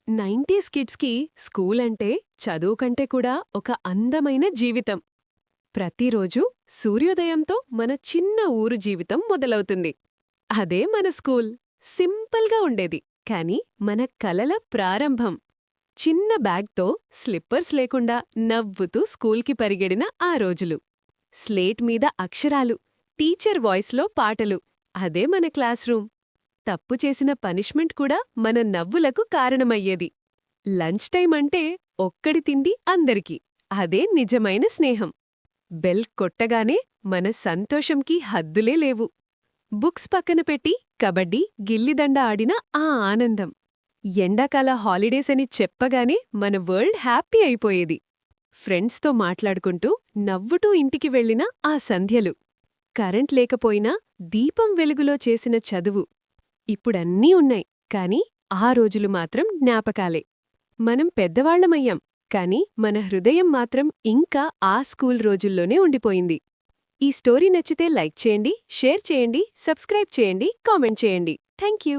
90s కిడ్స్కి school అంటే చదువు కంటే కూడా ఒక అందమైన జీవితం. ప్రతిరోజు సూర్యోదయంతో మన చిన్న ఊరు జీవితం మొదలవుతుంది. అదే మన స్కూల్. సింపుల్గా ఉండేది, కానీ మన కలల ప్రారంభం. చిన్న బ్యాగ్తో, స్లిప్పర్స్ లేకుండా నవ్వుతూ స్కూల్కి పరిగెడిన ఆ రోజులు. స్లేట్ మీద అక్షరాలు, టీచర్ వాయిస్లో పాటలు. అదే మన క్లాస్ రూమ్. తప్పు చేసిన పనిష్మెంట్ కూడా మన నవ్వులకు కారణమయ్యేది. లంచ్ టైం అంటే ఒక్కడి తిండి అందరికీ. అదే నిజమైన స్నేహం. బెల్ కొట్టగానే మన సంతోషంకి హద్దులే లేవు. బుక్స్ పక్కన పెట్టి కబడ్డీ, గిల్లిదండ ఆడిన ఆ ఆనందం. ఎండాకాల హాలిడేస్ అని చెప్పగానే మన వరల్డ్ హ్యాపీ అయిపోయేది. ఫ్రెండ్స్తో మాట్లాడుకుంటూ, నవ్వుటూ ఇంటికి వెళ్ళిన ఆ సంధ్యలు. కరెంట్ లేకపోయినా దీపం వెలుగులో చేసిన చదువు. ఇప్పుడన్నీ ఉన్నాయి, కాని ఆ రోజులు మాత్రం జ్ఞాపకాలే. మనం పెద్దవాళ్లమయ్యాం, కాని మన హృదయం మాత్రం ఇంకా ఆ స్కూల్ రోజుల్లోనే ఉండిపోయింది. ఈ స్టోరీ నచ్చితే లైక్ చేయండి, షేర్ చేయండి, సబ్స్క్రైబ్ చేయండి, కామెంట్ చేయండి. Thank you.